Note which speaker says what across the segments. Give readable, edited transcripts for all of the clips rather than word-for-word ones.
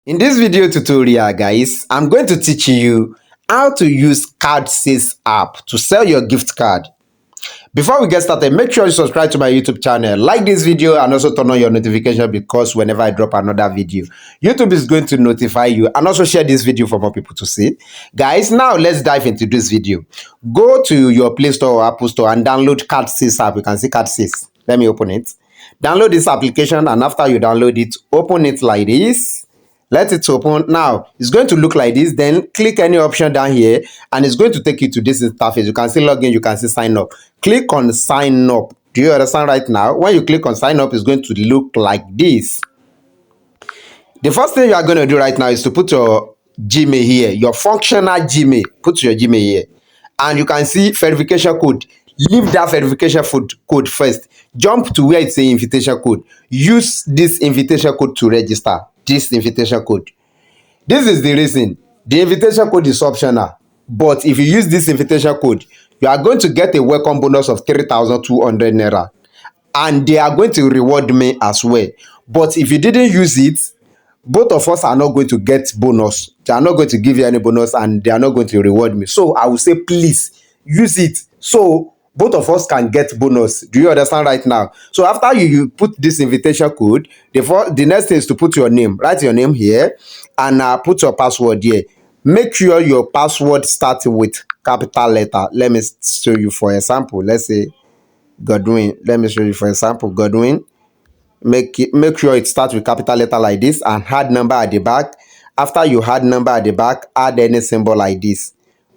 Speaker 1: In this video tutorial, guys, I'm going to teach you how to use cardsale app to sell your gift card. Before we get started, make sure you subscribe to my YouTube channel, like this video, and also turn on your notification because whenever I drop another video, YouTube is going to notify you, and also share this video for more people to see. Guys, now let's dive into this video. Go to your Play Store or Apple Store and download cardsale app. You can see cardsale. Let me open it. Download this application, and after you download it, open it like this. Let it open. Now it's going to look like this. Then click any option down here and it's going to take you to this interface. You can see login, you can see sign up. Click on sign up. Do you understand right now? When you click on sign up, it's going to look like this. The first thing you are going to do right now is to put your Gmail here, your functional Gmail. Put your Gmail here and you can see verification code. Leave that verification code first. Jump to where it's an invitation code. Use this invitation code to register. This invitation code. This is the reason. The invitation code is optional, but if you use this invitation code, you are going to get a welcome bonus of 3,200 naira, and they are going to reward me as well. But if you didn't use it, both of us are not going to get bonus. They are not going to give you any bonus, and they are not going to reward me. So I will say, please use it so both of us can get bonus. Do you understand right now? So after you put this invitation code, the next thing is to put your name. Write your name here and put your password here. Make sure your password starts with capital letter. Let me show you for example. Let's say Godwin. Let me show you for example Godwin. Make sure it starts with capital letter like this and add number at the back. After you add number at the back, add any symbol like this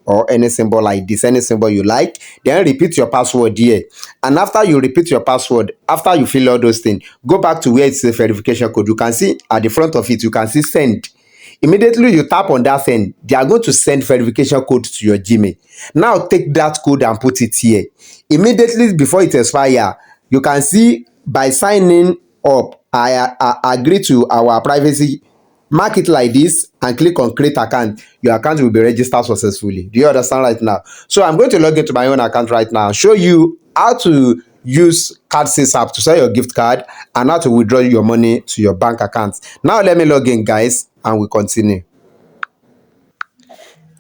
Speaker 1: or any symbol like this, any symbol you like. Then repeat your password here. And after you repeat your password, after you fill all those things, go back to where it's a verification code. You can see at the front of it, you can see send. Immediately you tap on that send, they are going to send verification code to your Gmail. Now take that code and put it here. Immediately before it expires, you can see by signing up, I agree to our privacy. Mark it like this and click on create account. Your account will be registered successfully. Do you understand right now? So I'm going to log into my own account right now and show you how to use cardsale app to sell your gift card and how to withdraw your money to your bank account. Now let me log in, guys, and we continue.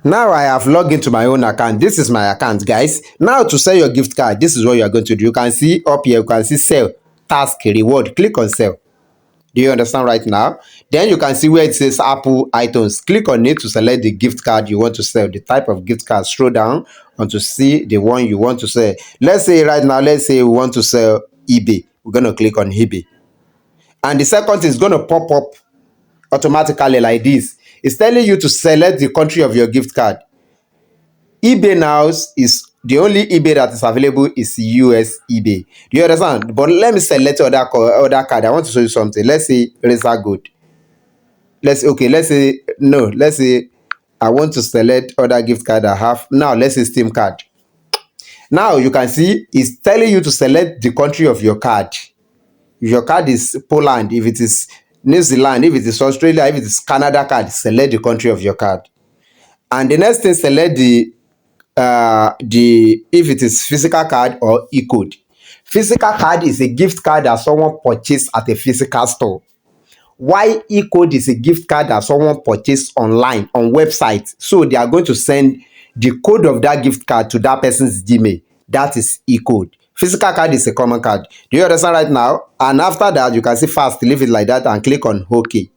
Speaker 1: Now I have logged into my own account. This is my account, guys. Now to sell your gift card, this is what you are going to do. You can see up here, you can see sell, task, reward. Click on sell. Do you understand right now? Then you can see where it says Apple items. Click on it to select the gift card you want to sell, the type of gift card. Scroll down until see the one you want to sell. Let's say right now, let's say we want to sell eBay. We're going to click on eBay. And the second is going to pop up automatically like this. It's telling you to select the country of your gift card. eBay now is the only eBay that is available is US eBay. Do you understand? But let me select other card. I want to show you something. Let's say Razor Gold. Let's say I want to select other gift card I have. Now let's say Steam card. Now you can see it's telling you to select the country of your card. If your card is Poland, if it is New Zealand, if it is Australia, if it is Canada card, select the country of your card. And the next thing, select if it is physical card or e-code. Physical card is a gift card that someone purchased at a physical store, while e-code is a gift card that someone purchased online on website. So they are going to send the code of that gift card to that person's Gmail. That is e-code. Physical card is a common card. Do you understand right now? And after that, you can see fast, leave it like that and click on OK.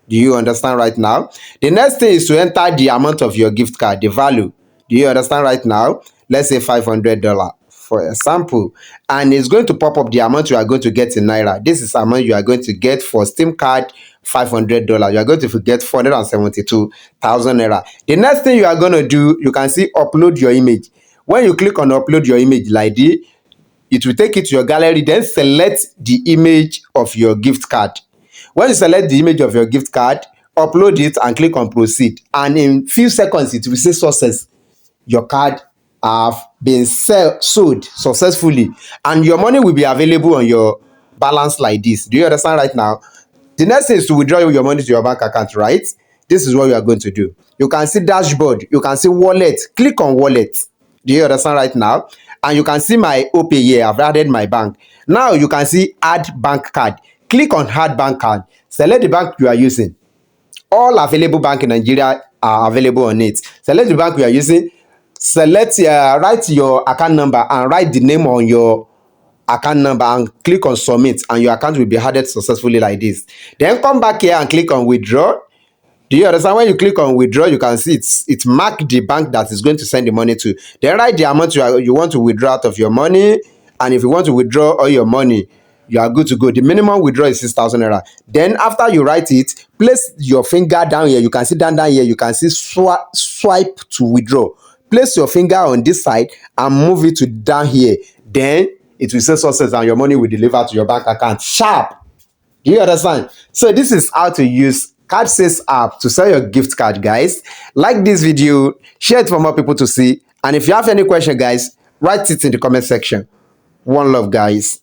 Speaker 1: Do you understand right now? The next thing is to enter the amount of your gift card, the value. Do you understand right now? Let's say $500 for example, and it's going to pop up the amount you are going to get in naira. This is the amount you are going to get for Steam card, $500. You are going to get 472,000 naira. The next thing you are going to do, you can see upload your image. When you click on upload your image like this, it will take it to your gallery. Then select the image of your gift card. When you select the image of your gift card, upload it and click on proceed. And in few seconds, it will say success. Your card have been sold successfully. And your money will be available on your balance like this. Do you understand right now? The next thing is to withdraw your money to your bank account, right? This is what you are going to do. You can see dashboard. You can see wallet. Click on wallet. Do you understand right now? And you can see my OP here. I've added my bank. Now you can see add bank card. Click on add bank card. Select the bank you are using. All available bank in Nigeria are available on it. Select the bank you are using, write your account number and write the name on your account number and click on submit, and your account will be added successfully like this. Then come back here and click on withdraw. Do you understand? When you click on withdraw, you can see it's marked the bank that is going to send the money to. Then write the amount you want to withdraw out of your money, and if you want to withdraw all your money, you are good to go. The minimum withdrawal is 6,000 naira. Then after you write it, place your finger down here. You can see down here, you can see swipe to withdraw. Place your finger on this side and move it to down here. Then it will say success and your money will deliver to your bank account sharp. Do you understand? So this is how to use cardsale app to sell your gift card, guys. Like this video, share it for more people to see, and if you have any question, guys, write it in the comment section. One love, guys.